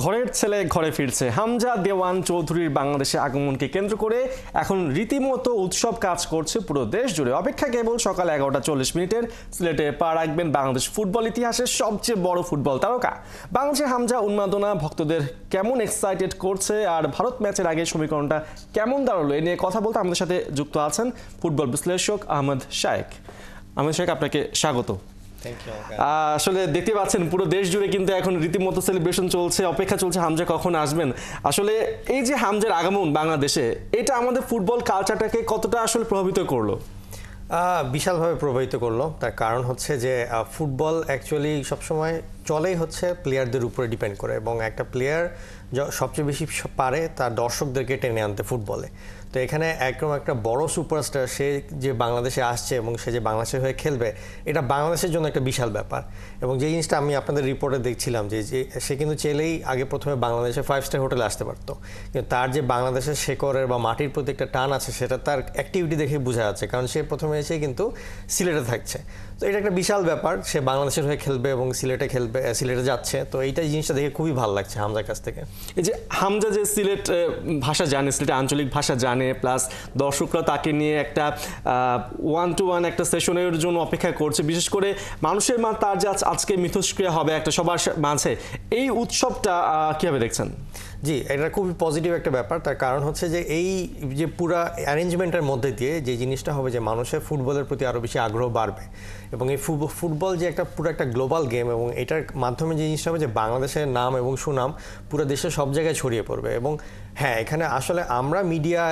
ঘরের ছেলে ঘরে ফিরছে। হামজা দেওয়ান চৌধুরীর বাংলাদেশে আগমনকে কেন্দ্র করে এখন রীতিমতো উৎসব কাজ করছে পুরো দেশ জুড়ে। অপেক্ষা কেবল সকাল 11:40 সিলেটে পা রাখবেন বাংলাদেশ ফুটবল ইতিহাসের সবচেয়ে বড় ফুটবল তারকা। বাংলাদেশের হামজা উন্মাদনা ভক্তদের কেমন এক্সাইটেড করছে, আর ভারত ম্যাচের আগে সমীকরণটা কেমন দাঁড়ালো, এ নিয়ে কথা বলতে আমাদের সাথে যুক্ত আছেন ফুটবল বিশ্লেষক আহমেদ শায়েক। আহমেদ শায়েক, আপনাকে স্বাগত। আসলে দেখতে পাচ্ছেন পুরো দেশ জুড়ে কিন্তু এখন রীতিমতো সেলিব্রেশন চলছে, অপেক্ষা চলছে হামজা কখন আসবেন। আসলে এই যে হামজার আগমন বাংলাদেশে, এটা আমাদের ফুটবল কালচারটাকে কতটা আসলে প্রভাবিত করলো? বিশালভাবে প্রভাবিত করলো। তার কারণ হচ্ছে যে ফুটবল অ্যাকচুয়ালি সবসময় চলেই হচ্ছে প্লেয়ারদের উপরে ডিপেন্ড করে, এবং একটা প্লেয়ার সবচেয়ে বেশি পারে তার দর্শকদেরকে টেনে আনতে ফুটবলে। তো এখানে একদম একটা বড় সুপারস্টার সে যে বাংলাদেশে আসছে এবং সে যে বাংলাদেশের হয়ে খেলবে, এটা বাংলাদেশের জন্য একটা বিশাল ব্যাপার। এবং যে জিনিসটা আমি আপনাদের রিপোর্টে দেখছিলাম যে সে কিন্তু চাইলেই আগে প্রথমে বাংলাদেশে 5 স্টার হোটেলে আসতে পারতো, কিন্তু তার যে বাংলাদেশের শেকড়ের বা মাটির প্রতি একটা টান আছে সেটা তার অ্যাক্টিভিটি দেখে বোঝা যাচ্ছে, কারণ সে প্রথমে এসে কিন্তু সিলেটে থাকছে। তো এটা একটা বিশাল ব্যাপার, সে বাংলাদেশের হয়ে খেলবে এবং সিলেটে খেলবে, সিলেটে যাচ্ছে। তো এইটাই জিনিসটা দেখে খুবই ভালো লাগছে হামজার কাছ থেকে। এই যে হামজা যে সিলেট ভাষা জানে, সিলেটের আঞ্চলিক ভাষা জানে, প্লাস দর্শকরা তাকে নিয়ে একটা 1-to-1 একটা সেশনের জন্য অপেক্ষা করছে। বিশেষ করে মানুষের তার যে আজকে মিথস্ক্রিয়া হবে একটা সবার মাঝে, এই উৎসবটা কিভাবে দেখছেন? জি, এটা খুবই পজিটিভ একটা ব্যাপার। তার কারণ হচ্ছে যে এই যে পুরা অ্যারেঞ্জমেন্টের মধ্যে দিয়ে যে জিনিসটা হবে যে মানুষের ফুটবলের প্রতি আরও বেশি আগ্রহ বাড়বে, এবং এই ফুটবল যে একটা পুরো একটা গ্লোবাল গেম, এবং এটার মাধ্যমে যে জিনিসটা হবে যে বাংলাদেশের নাম এবং সুনাম পুরো দেশের সব জায়গায় ছড়িয়ে পড়বে। এবং হ্যাঁ, এখানে আসলে আমরা মিডিয়া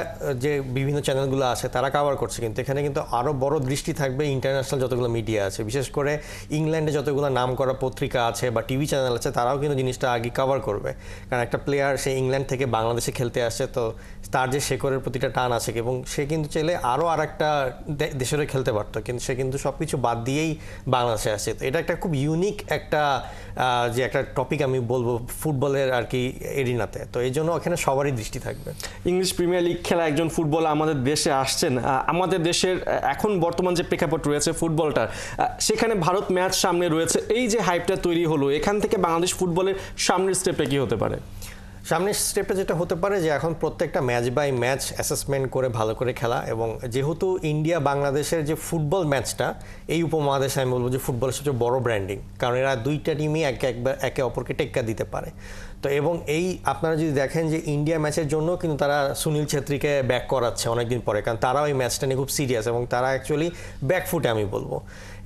যে বিভিন্ন চ্যানেলগুলো আছে তারা কভার করছে, কিন্তু এখানে কিন্তু আরও বড় দৃষ্টি থাকবে ইন্টারন্যাশনাল যতগুলো মিডিয়া আছে, বিশেষ করে ইংল্যান্ডে যতগুলো নাম করা পত্রিকা আছে বা টিভি চ্যানেল আছে, তারাও কিন্তু জিনিসটা আগে কভার করবে। কারণ একটা প্লেয়ার সে ইংল্যান্ড থেকে বাংলাদেশে খেলতে আসছে, তো তার যে শেকড়ের প্রতিটা টান আছে, এবং সে কিন্তু চাইলে আরও আর একটা দেশের খেলতে পারতো, কিন্তু সে কিন্তু সব কিছু বাদ দিয়েই বাংলাদেশে আসছে। তো এটা একটা খুব ইউনিক একটা যে একটা টপিক আমি বলবো ফুটবলের আর কি এরিনাতে। তো এই জন্য এখানে সবারই দৃষ্টি থাকবে। ইংলিশ প্রিমিয়ার লিগ খেলা একজন ফুটবল আমাদের দেশে আসছেন। আমাদের দেশের এখন বর্তমান যে প্রেক্ষাপট রয়েছে ফুটবলটার, সেখানে ভারত ম্যাচ সামনে রয়েছে। এই যে হাইপটা তৈরি হলো, এখান থেকে বাংলাদেশ ফুটবলের সামনের স্টেপটা কি হতে পারে? সামনের স্টেপটা যেটা হতে পারে যে এখন প্রত্যেকটা ম্যাচ বাই ম্যাচ অ্যাসেসমেন্ট করে ভালো করে খেলা, এবং যেহেতু ইন্ডিয়া বাংলাদেশের যে ফুটবল ম্যাচটা এই উপমহাদেশে আমি বলবো যে ফুটবলের সবচেয়ে বড় ব্র্যান্ডিং, কারণ এরা দুইটা টিমই একে অপরকে টেক্কা দিতে পারে। তো এবং এই আপনারা যদি দেখেন যে ইন্ডিয়া ম্যাচের জন্য কিন্তু তারা সুনীল ছেত্রীকে ব্যাক করাচ্ছে অনেকদিন পরে, কারণ তারাও এই ম্যাচটা নিয়ে খুব সিরিয়াস, এবং তারা অ্যাকচুয়ালি ব্যাকফুটে আমি বলবো।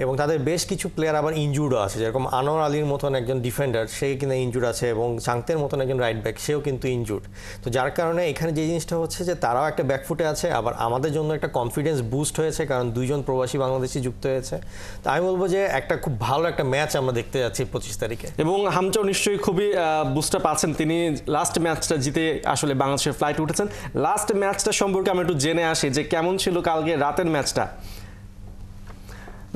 এবং তাদের বেশ কিছু প্লেয়ার আবার ইনজুর্ডও আছে, যেরকম আনোয়ার আলীর মতন একজন ডিফেন্ডার সে কিন্তু ইনজুর্ড আছে, এবং চাংতের মতন একজন রাইট ব্যাক সেও কিন্তু ইনজুর্ড। তো যার কারণে এখানে যে জিনিসটা হচ্ছে যে তারাও একটা ব্যাকফুটে আছে, আবার আমাদের জন্য একটা কনফিডেন্স বুস্ট হয়েছে, কারণ দুইজন প্রবাসী বাংলাদেশি যুক্ত হয়েছে। তো আমি বলবো যে একটা খুব ভালো একটা ম্যাচ আমরা দেখতে যাচ্ছি 25 তারিখে। এবং হামজাও নিশ্চয়ই খুবই বুস্টার পাচ্ছেন, তিনি লাস্ট ম্যাচটা জিতে আসলে বাংলাদেশের ফ্লাইট উঠেছেন। লাস্ট ম্যাচটা সম্পর্কে আমরা একটু জেনে আসি যে কেমন ছিল কালকে রাতের ম্যাচটা।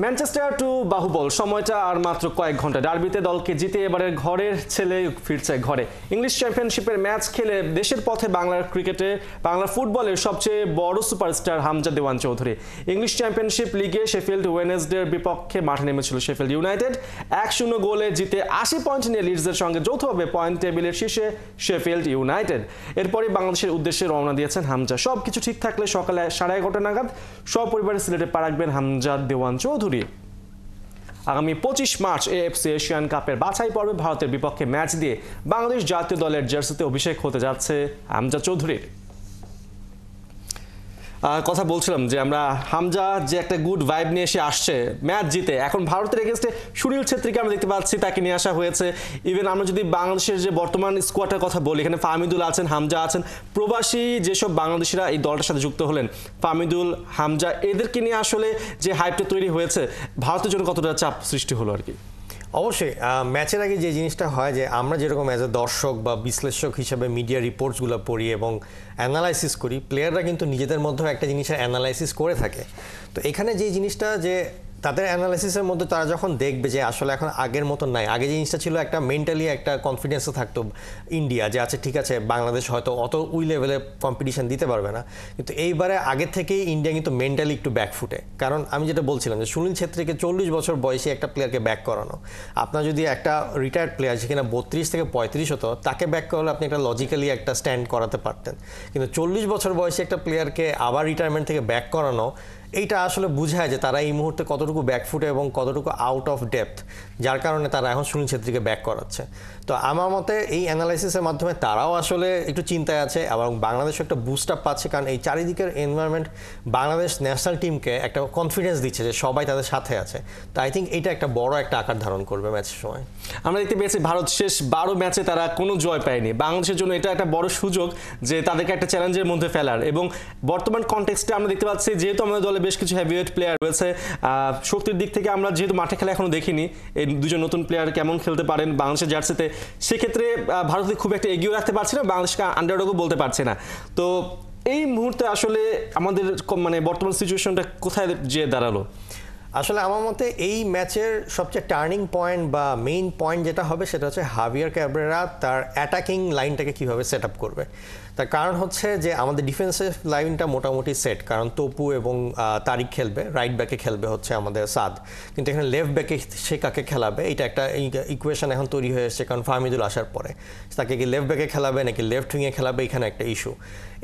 ম্যানচেস্টার টু বাহুবল, সময়টা আর মাত্র কয়েক ঘন্টা। ডার্বিতে দলকে জিতে এবারের ঘরের ছেলে ফিরছে ঘরে। ইংলিশ চ্যাম্পিয়নশিপের ম্যাচ খেলে দেশের পথে বাংলার ক্রিকেটে, বাংলার ফুটবলের সবচেয়ে বড় সুপারস্টার হামজা দেওয়ান চৌধুরী। ইংলিশ চ্যাম্পিয়নশিপ লিগে শেফিল্ড ওয়েনেসডের বিপক্ষে মাঠে নেমেছিল শেফিল্ড ইউনাইটেড। 1-0 গোলে জিতে 80 পয়েন্ট নিয়ে লিডসের সঙ্গে যৌথভাবে পয়েন্ট টেবিলের শীর্ষে শেফিল্ড ইউনাইটেড। এরপরই বাংলাদেশের উদ্দেশ্যে রওনা দিয়েছেন হামজা। সবকিছু ঠিক থাকলে সকালে 11:30 নাগাদ সপরিবারে সিলেটে পা রাখবেন হামজা দেওয়ান চৌধুরী। আগামী 25 মার্চ এএফসি এশিয়ান কাপের বাছাই পর্বে ভারতের বিপক্ষে ম্যাচ দিয়ে বাংলাদেশ জাতীয় দলের জার্সিতে অভিষেক হতে যাচ্ছে হামজা চৌধুরীর। কথা বলছিলাম যে আমরা হামজা যে একটা গুড ভাইব নিয়ে এসে আসছে ম্যাচ জিতে, এখন ভারতের এগেনস্টে সুনীল ছেত্রীকে আমরা দেখতে পাচ্ছি, তাকে নিয়ে আসা হয়েছে। ইভেন আমরা যদি বাংলাদেশের যে বর্তমান স্কোয়াডের কথা বলি, এখানে ফাহমিদুল আছেন, হামজা আছেন, প্রবাসী যেসব বাংলাদেশিরা এই দলটার সাথে যুক্ত হলেন, ফাহমিদুল, হামজা, এদেরকে নিয়ে আসলে যে হাইপটা তৈরি হয়েছে ভারতের জন্য কতটা চাপ সৃষ্টি হলো আর কি? অবশ্যই ম্যাচের আগে যে জিনিসটা হয় যে আমরা যেরকম অ্যাজ এ দর্শক বা বিশ্লেষক হিসেবে মিডিয়া রিপোর্টসগুলো পড়ি এবং অ্যানালাইসিস করি, প্লেয়াররা কিন্তু নিজেদের মধ্যেও একটা জিনিসের অ্যানালাইসিস করে থাকে। তো এখানে যে জিনিসটা যে তাদের অ্যানালাইসিসের মধ্যে তারা যখন দেখবে যে আসলে এখন আগের মতো নাই, আগে জিনিসটা ছিল একটা মেন্টালি একটা কনফিডেন্সও থাকতো ইন্ডিয়া যে আছে ঠিক আছে বাংলাদেশ হয়তো অত ওই লেভেলে কম্পিটিশন দিতে পারবে না, কিন্তু এইবারে আগের থেকেই ইন্ডিয়া কিন্তু মেন্টালি একটু ব্যাকফুটে। কারণ আমি যেটা বলছিলাম যে সুনীল ছেত্রীকে 40 বছর বয়সে একটা প্লেয়ারকে ব্যাক করানো, আপনার যদি একটা রিটায়ার্ড প্লেয়ার যেখানে 32 থেকে 35 হতো তাকে ব্যাক করলে আপনি একটা লজিক্যালি একটা স্ট্যান্ড করাতে পারতেন, কিন্তু 40 বছর বয়সে একটা প্লেয়ারকে আবার রিটায়ারমেন্ট থেকে ব্যাক করানো, এইটা আসলে বোঝায় যে তারা এই মুহূর্তে কতটুকু ব্যাকফুটে এবং কতটুকু আউট অফ ডেপথ, যার কারণে তারা এখন সুনীল ছেত্রীকে ব্যাক করাচ্ছে। তো আমার মতে এই অ্যানালাইসিসের মাধ্যমে তারাও আসলে একটু চিন্তায় আছে এবং বাংলাদেশও একটা বুস্ট আপ পাচ্ছে, কারণ এই চারিদিকের এনভায়রনমেন্ট বাংলাদেশ ন্যাশনাল টিমকে একটা কনফিডেন্স দিচ্ছে যে সবাই তাদের সাথে আছে। তো আই থিঙ্ক এটা একটা বড় একটা আকার ধারণ করবে ম্যাচের সময়। আমরা দেখতে পেয়েছি ভারত শেষ 12 ম্যাচে তারা কোনো জয় পায়নি। বাংলাদেশের জন্য এটা একটা বড় সুযোগ যে তাদেরকে একটা চ্যালেঞ্জের মধ্যে ফেলার, এবং বর্তমান কনটেক্সটে আমরা দেখতে পাচ্ছি যেহেতু আমাদের দলে বেশ কিছু হেভিওয়েট প্লেয়ার রয়েছে, শক্তির দিক থেকে আমরা যেহেতু মাঠে খেলা এখনো দেখিনি এই দুজন নতুন প্লেয়ার কেমন খেলতে পারেন বাংলাদেশের জার্সিতে, সেক্ষেত্রে ভারতকে খুব একটা এগিয়ে রাখতে পারছে না, বাংলাদেশকে আন্ডারডগও বলতে পারছে না। তো এই মুহূর্তে আসলে আমাদের মানে বর্তমান সিচুয়েশনটা কোথায় যেয়ে দাঁড়ালো? আসলে আমার মতে এই ম্যাচের সবচেয়ে টার্নিং পয়েন্ট বা মেইন পয়েন্ট যেটা হবে সেটা হচ্ছে হাভিয়ার ক্যাব্রেরা তার অ্যাটাকিং লাইনটাকে কীভাবে সেট আপ করবে। তার কারণ হচ্ছে যে আমাদের ডিফেন্সিভ লাইনটা মোটামুটি সেট, কারণ তপু এবং তারিক খেলবে, রাইট ব্যাকে খেলবে হচ্ছে আমাদের সাদ, কিন্তু এখানে লেফট ব্যাকে সে কাকে খেলাবে এটা একটা ইকুয়েশন এখন তৈরি হয়ে এসেছে, কারণ ফাহমিদুল আসার পরে তাকে কি লেফট ব্যাকে খেলাবে নাকি লেফট উইংয়ে খেলাবে, এখানে একটা ইস্যু।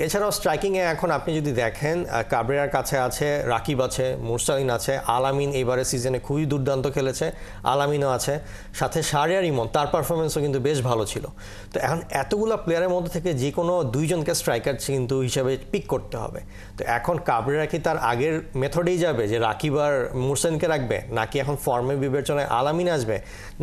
এছাড়াও স্ট্রাইকিংয়ে এখন আপনি যদি দেখেন কাবরেরার কাছে আছে রাকিব আছে, মুরসালিন আছে, আলামিন এবারে সিজনে খুবই দুর্দান্ত খেলেছে, আলামিনও আছে, সাথে শাহরিয়ার ইমন তার পারফরমেন্সও কিন্তু বেশ ভালো ছিল। তো এখন এতগুলো প্লেয়ারের মধ্যে থেকে যে কোনো দুইজনকে স্ট্রাইকার কিন্তু হিসাবে পিক করতে হবে। তো এখন কাবরেরা কি তার আগের মেথডেই যাবে যে রাকিব আর মুরসালিনকে রাখবে, নাকি এখন ফর্মের বিবেচনায় আলামিন আসবে,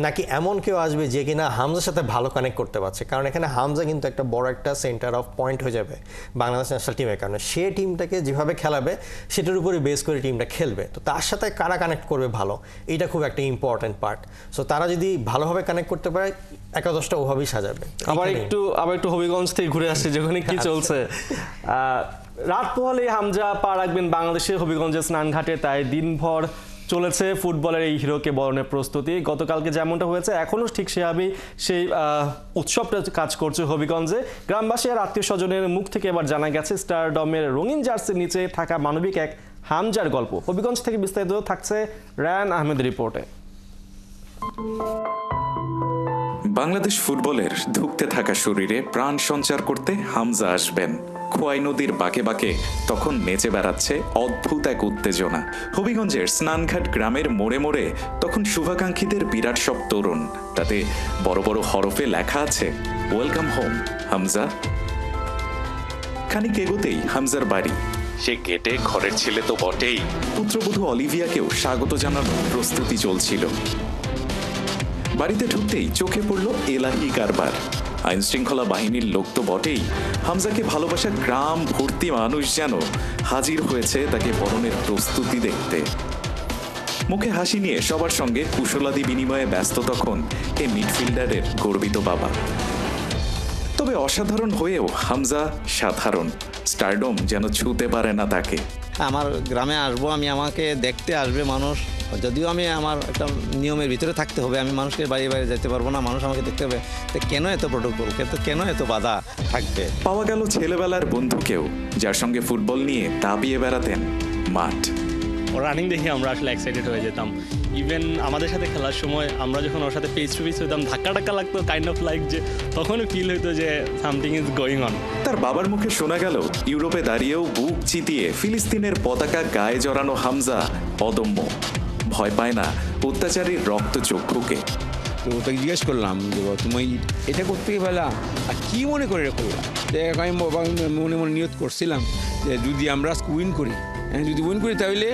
নাকি এমন কেউ আসবে যে কিনা হামজার সাথে ভালো কানেক্ট করতে পারছে, কারণ এখানে হামজা কিন্তু একটা বড় একটা সেন্টার অফ পয়েন্ট হয়ে যাবে বাংলাদেশ ন্যাশনাল টিমের কারণে, সে টিমটাকে যেভাবে খেলাবে সেটার উপরে বেস করে টিমটা খেলবে। তো তার সাথে কারা কানেক্ট করবে ভালো, এইটা খুব একটা ইম্পর্টেন্ট পার্ট। সো তারা যদি ভালোভাবে কানেক্ট করতে পারে একাদশটা ওভাবেই সাজাবে। আবার একটু হবিগঞ্জ থেকে ঘুরে আসছে যেখানে কি চলছে। রাত পোহালে হামজা পা রাখবেন বাংলাদেশের হবিগঞ্জের স্নানঘাটে, তাই দিনভর চলেছে ফুটবলের এই হিরোকে বরণের প্রস্তুতি। গতকালকে যেমনটা হয়েছে এখনও ঠিক সেভাবেই সেই উৎসবটা কাজ করছে হবিগঞ্জে। গ্রামবাসী আর আত্মীয় স্বজনের মুখ থেকে এবার জানা গেছে স্টারডমের রঙিন জার্সির নিচে থাকা মানবিক এক হামজার গল্প। হবিগঞ্জ থেকে বিস্তারিত থাকছে রায়ান আহমেদের রিপোর্টে। বাংলাদেশ ফুটবলের ধুঁকতে থাকা শরীরে প্রাণ সঞ্চার করতে হামজা আসবেন। খোয়াই নদীর বাঁকে বাঁকে তখন নেচে বেড়াচ্ছে অদ্ভুত এক উত্তেজনা। হবিগঞ্জের স্নানঘাট গ্রামের মোড়ে মোড়ে তখন শুভাকাঙ্ক্ষীদের বিরাট সব তরুণ, তাতে বড় বড় হরফে লেখা আছে ওয়েলকাম হোম হামজা। খানিক এগোতেই হামজার বাড়ি, সে গেটে ঘরের ছেলে তো বটেই, পুত্রবধূ অলিভিয়াকেও স্বাগত জানানোর প্রস্তুতি চলছিল। বাড়িতে ঢুকতেই চোখে পড়ল এলাহি কারবার। আইন শৃঙ্খলা বাহিনীর লোক তো বটেই, হামজাকে ভালোবাসা গ্রাম ভর্তি মানুষ যেন হাজির হয়েছে তাকে বরণের প্রস্তুতি দেখতে। মুখে হাসি নিয়ে সবার সঙ্গে কুশলাদি বিনিময়ে ব্যস্ত তখন এই মিডফিল্ডারের গর্বিত বাবা। তবে অসাধারণ হয়েও হামজা সাধারণ, স্টারডম যেন ছুঁতে পারে না তাকে। আমার গ্রামে আসবো আমি, আমাকে দেখতে আসবে মানুষ, যদিও আমি আমার একটা নিয়মের ভিতরে থাকতে হবে, আমি মানুষকে বাইরে বাইরে যেতে পারবো না, মানুষ আমাকে দেখতে হবে। তো কেন এত প্রোটোকল, কেন এত বাধা থাকবে? পাওয়া গেল ছেলেবেলার বন্ধুকেও, যার সঙ্গে ফুটবল নিয়ে দাবিয়ে বেড়াতেন মাঠ। ওর রানিং দেখে আমরা আসলে এক্সাইটেড হয়ে যেতাম। ইভেন আমাদের সাথে খেলার সময় আমরা যখন ওর সাথে ফেস টু ফেস হইতাম, ধাক্কা টাক্কা লাগতো, কাইন্ড অফ লাইক যে তখনই ফিল হইতো যে সামথিং ইজ গোয়িং অন। তার বাবার মুখে শোনা গেল ইউরোপে দাঁড়িয়েও বুক চিতিয়ে ফিলিস্তিনের পতাকা গায়ে জড়ানো হামজা অদম্য, ভয় পায় না অত্যাচারীর রক্তচক্ষুকে। তো ওটাকে জিজ্ঞেস করলাম যে তুমি এটা করতে পেলা আর কী মনে করে করলাম, আমি মনে মনে নিয়ত করছিলাম যে যদি আমরা উইন করি, যদি উইন করি তাহলে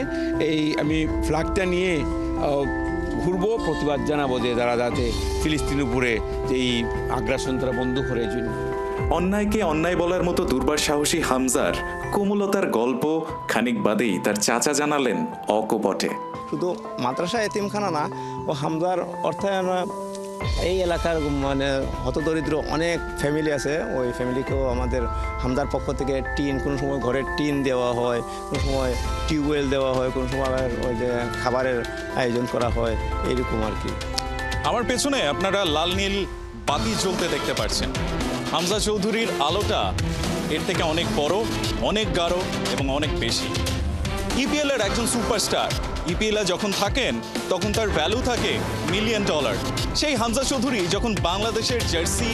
এই আমি ফ্ল্যাগটা নিয়ে ঘুরবো, প্রতিবাদ জানাবো যে তারা যাতে ফিলিস্তিন উপরে যে এই আগ্রাসন তারা বন্ধ করে জন্য। অন্যায়কে অন্যায় বলার মতো দুর্বার সাহসী হামজার কোমলতার গল্প খানিক বাদেই তার চাচা জানালেন অকপটে। শুধু মাদ্রাসা এতিমখানা না, ও হামজার অর্থায়ন এই এলাকার মানে হতদরিদ্র অনেক ফ্যামিলি আছে, ওই ফ্যামিলিকেও আমাদের হামজার পক্ষ থেকে টিন, কোনো সময় ঘরের টিন দেওয়া হয়, কোনো সময় টিউবওয়েল দেওয়া হয়, কোনো সময় আবার ওই যে খাবারের আয়োজন করা হয়, এইরকম আর কি। আমার পেছনে আপনারা লাল নীল বাতি জ্বলতে দেখতে পাচ্ছেন। হামজা চৌধুরীর আলোটা এর থেকে অনেক বড়, অনেক গাঢ় এবং অনেক বেশি। ইপিএল এর একজন সুপারস্টার ইপিএল এ যখন থাকেন তখন তার ভ্যালু থাকে $1 মিলিয়ন। সেই হামজা চৌধুরী যখন বাংলাদেশের জার্সি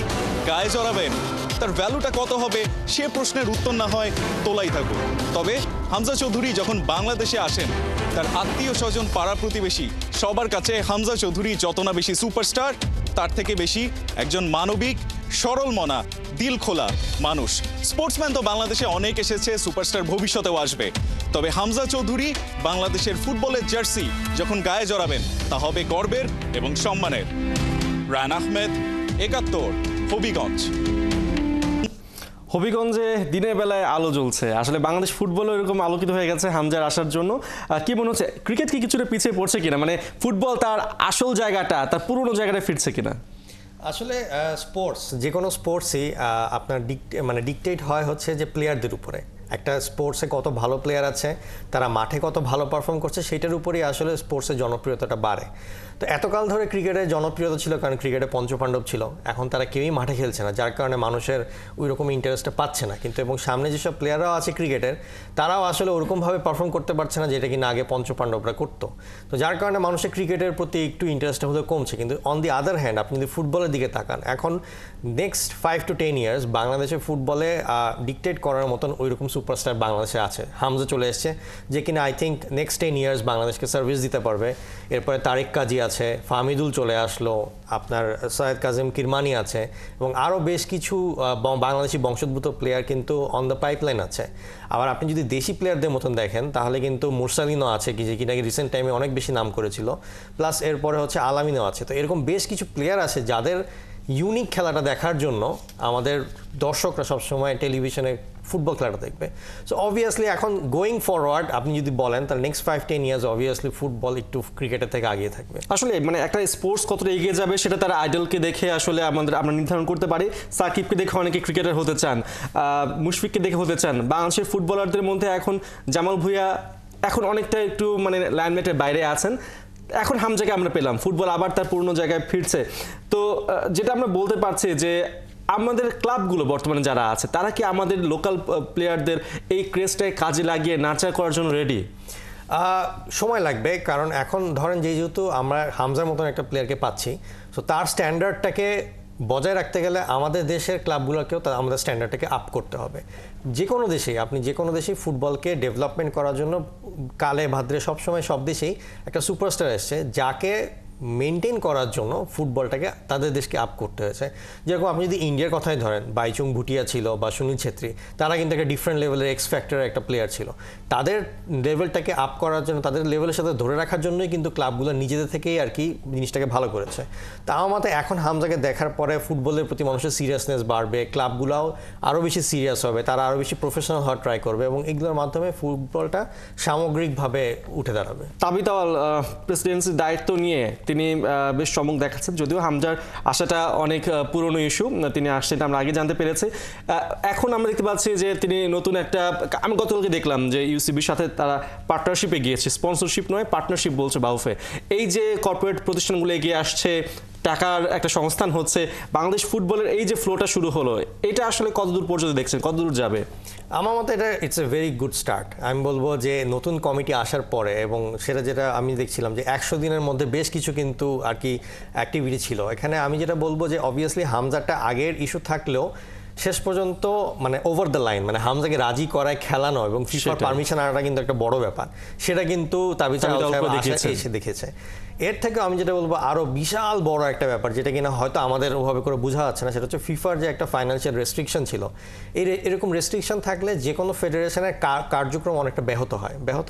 গায়ে জড়াবেন তার ভ্যালুটা কত হবে সে প্রশ্নের উত্তর না হয় তোলাই থাকুক। তবে হামজা চৌধুরী যখন বাংলাদেশে আসেন তার আত্মীয় স্বজন পাড়া প্রতিবেশী সবার কাছে হামজা চৌধুরী যত না বেশি সুপারস্টার তার থেকে বেশি একজন মানবিক, সরল মনা, দিল খোলা মানুষ। স্পোর্টসম্যান তো বাংলাদেশে অনেক এসেছে, সুপারস্টার ভবিষ্যতেও আসবে। তবে হামজা চৌধুরী বাংলাদেশের ফুটবলের জার্সি যখন গায়ে জড়াবেন তা হবে গর্বের এবং সম্মানের। রায়ন আহমেদ, ৭১, হবিগঞ্জ। হবিগঞ্জে দিনের বেলায় আলো জ্বলছে, আসলে বাংলাদেশ ফুটবলও এরকম আলোকিত হয়ে গেছে হামজার আসার জন্য। কি মনে হচ্ছে, ক্রিকেট কি কিছুটা পিছিয়ে পড়ছে কিনা, মানে ফুটবল তার আসল জায়গাটা, তার পুরনো জায়গাটা ফিরছে কিনা? আসলে স্পোর্টস, যে কোনো স্পোর্টসই আপনার ডিকটেট হয় হচ্ছে যে প্লেয়ারদের উপরে। একটা স্পোর্টসে কত ভালো প্লেয়ার আছে, তারা মাঠে কত ভালো পারফর্ম করছে, সেটার উপরেই আসলে স্পোর্টসের জনপ্রিয়তাটা বাড়ে। তো এতকাল ধরে ক্রিকেটের জনপ্রিয়তা ছিল কারণ ক্রিকেটে পঞ্চপাণ্ডব ছিল, এখন তারা কেউই মাঠে খেলছে না, যার কারণে মানুষের ওই রকম ইন্টারেস্টটা পাচ্ছে না। কিন্তু এবং সামনে যেসব প্লেয়াররাও আছে ক্রিকেটের, তারাও আসলে ওরকমভাবে পারফর্ম করতে পারছে না যেটা কিনা আগে পঞ্চপাণ্ডবরা করতো। তো যার কারণে মানুষের ক্রিকেটের প্রতি একটু ইন্টারেস্টটা হতে কমছে। কিন্তু অন দি আদার হ্যান্ড আপনি যদি ফুটবলের দিকে তাকান, এখন নেক্সট 5 to 10 ইয়ার্স বাংলাদেশের ফুটবলে ডিকটেট করার মতন ওই রকম সুপারস্টার বাংলাদেশে আছে। হামজা চলে এসছে, যে কিনা আই থিঙ্ক নেক্সট 10 ইয়ার্স বাংলাদেশকে সার্ভিস দিতে পারবে। এরপরে তারিক কাজী আছে, ফাহমিদুল চলে আসলো, আপনার সৈয়দ কাজিম কিরমানি আছে, এবং আরও বেশ কিছু বাংলাদেশি বংশোদ্ভূত প্লেয়ার কিন্তু অন দ্য পাইপলাইন আছে। আবার আপনি যদি দেশি প্লেয়ারদের মতন দেখেন তাহলে কিন্তু মুরসালিনও আছে, যে কিনা রিসেন্ট টাইমে অনেক বেশি নাম করেছিল, প্লাস এরপরে হচ্ছে আলামিনও আছে। তো এরকম বেশ কিছু প্লেয়ার আছে যাদের ইউনিক খেলাটা দেখার জন্য আমাদের দর্শকরা সবসময় টেলিভিশনে ফুটবল খেলাটা দেখবে। সো অবভিয়াসলি এখন গোয়িং ফরওয়ার্ড আপনি যদি বলেন তাহলে নেক্সট 5-10 ইয়ার্স অবভিয়াসলি ফুটবল একটু ক্রিকেটের থেকে আগিয়ে থাকবে। আসলে মানে একটা স্পোর্টস কতটা এগিয়ে যাবে সেটা তার আইডলকে দেখে আসলে আমরা নির্ধারণ করতে পারি। সাকিবকে দেখে অনেকে ক্রিকেটার হতে চান, মুশফিককে দেখে হতে চান। বাংলাদেশের ফুটবলারদের মধ্যে এখন জামাল ভুঁইয়া এখন অনেকটা একটু মানে লাইমলাইটের বাইরে আছেন। এখন হামজাকে আমরা পেলাম, ফুটবল আবার তার পুরনো জায়গায় ফিরছে। তো যেটা আমরা বলতে পারছি যে আমাদের ক্লাবগুলো বর্তমানে যারা আছে তারা কি আমাদের লোকাল প্লেয়ারদের এই ক্রেজটাকে কাজে লাগিয়ে নার্চার করার জন্য রেডি? সময় লাগবে, কারণ এখন ধরেন যেহেতু আমরা হামজার মতন একটা প্লেয়ারকে পাচ্ছি, সো তার স্ট্যান্ডার্ডটাকে বজায় রাখতে গেলে আমাদের দেশের ক্লাবগুলোকেও আমাদের স্ট্যান্ডার্ডটাকে আপ করতে হবে। যে কোনো দেশেই আপনি যে কোনো দেশেই ফুটবলকে ডেভেলপমেন্ট করার জন্য কালে ভাদ্রে সবসময় সব দেশেই একটা সুপারস্টার এসছে যাকে মেনটেন করার জন্য ফুটবলটাকে তাদের দেশকে আপ করতে হয়েছে। যেরকম আপনি যদি ইন্ডিয়ার কথাই ধরেন, বাইচুং ভুটিয়া ছিল বা সুনীল ছেত্রী, তারা কিন্তু একটা ডিফারেন্ট লেভেলের এক্স ফ্যাক্টরের একটা প্লেয়ার ছিল। তাদের লেভেলটাকে আপ করার জন্য, তাদের লেভেলের সাথে ধরে রাখার জন্যই কিন্তু ক্লাবগুলো নিজেদের থেকেই আর কি জিনিসটাকে ভালো করেছে। তা আমার মতে এখন হামজাকে দেখার পরে ফুটবলের প্রতি মানুষের সিরিয়াসনেস বাড়বে, ক্লাবগুলোও আরও বেশি সিরিয়াস হবে, তারা আরও বেশি প্রফেশনাল হওয়ার ট্রাই করবে এবং এগুলোর মাধ্যমে ফুটবলটা সামগ্রিকভাবে উঠে দাঁড়াবে। তাবিত আউয়াল প্রেসিডেন্সির দায়িত্ব নিয়ে তিনি বেশ চমক দেখাচ্ছেন, যদিও হামজার আসাটা অনেক পুরনো ইস্যু, তিনি আসছেন আমরা আগে জানতে পেরেছি। এখন আমরা দেখতে পাচ্ছি যে তিনি নতুন একটা, আমি গতকালকে দেখলাম যে ইউসিবির সাথে তারা পার্টনারশিপে গিয়েছে, স্পন্সরশিপ নয় পার্টনারশিপ বলছে বাউফে। এই যে কর্পোরেট প্রতিষ্ঠানগুলো এগিয়ে আসছে, টাকার একটা সংস্থান হচ্ছে, বাংলাদেশ ফুটবলের এই যে ফ্লোটা শুরু হলো, এটা আসলে কতদূর পর্যন্ত দেখছেন, কতদূর যাবে? আমার মতে এটা it's a very good start. আমি বলবো যে নতুন কমিটি আসার পরে, এবং সেটা যেটা আমি দেখছিলাম যে 100 দিনের মধ্যে বেশ কিছু কিন্তু আর কি অ্যাক্টিভিটি ছিল এখানে। আমি যেটা বলবো যে অবভিয়াসলি হামজাটা আগের ইস্যু থাকলেও শেষ পর্যন্ত মানে ওভার দ্য লাইন, মানে হামজাকে রাজি করায় খেলানো এবং ফিফার পারমিশন আনাটা কিন্তু একটা বড় ব্যাপার, সেটা কিন্তু তাবিত এসে দেখেছে। এর থেকে আমি যেটা বলবো আরও বিশাল বড় একটা ব্যাপার যেটা কিনা হয়তো আমাদের ওভাবে করে বোঝা যাচ্ছে না, সেটা হচ্ছে ফিফার যে একটা ফাইন্যান্সিয়াল রেস্ট্রিকশন ছিল। এরকম রেস্ট্রিকশন থাকলে যে কোনো ফেডারেশনের কার্যক্রম অনেকটা ব্যাহত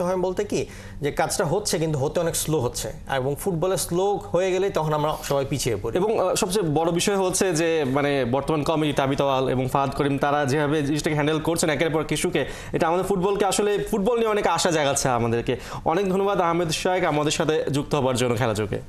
হয় বলতে কি, যে কাজটা হচ্ছে কিন্তু হতে অনেক স্লো হচ্ছে, এবং ফুটবলে স্লো হয়ে গেলেই তখন আমরা সবাই পিছিয়ে পড়ি। এবং সবচেয়ে বড় বিষয় হচ্ছে যে মানে বর্তমান কমিটি তাবিত আউয়াল এবং ফাহাদ করিম তারা যেভাবে জিনিসটাকে হ্যান্ডেল করছেন একের পর কিছুকে, এটা আমাদের ফুটবলকে আসলে ফুটবল নিয়ে অনেক আশা জাগাচ্ছে আমাদেরকে। অনেক ধন্যবাদ আহমেদ শাহেক আমাদের সাথে যুক্ত হবার জন্য খেলা চোখে।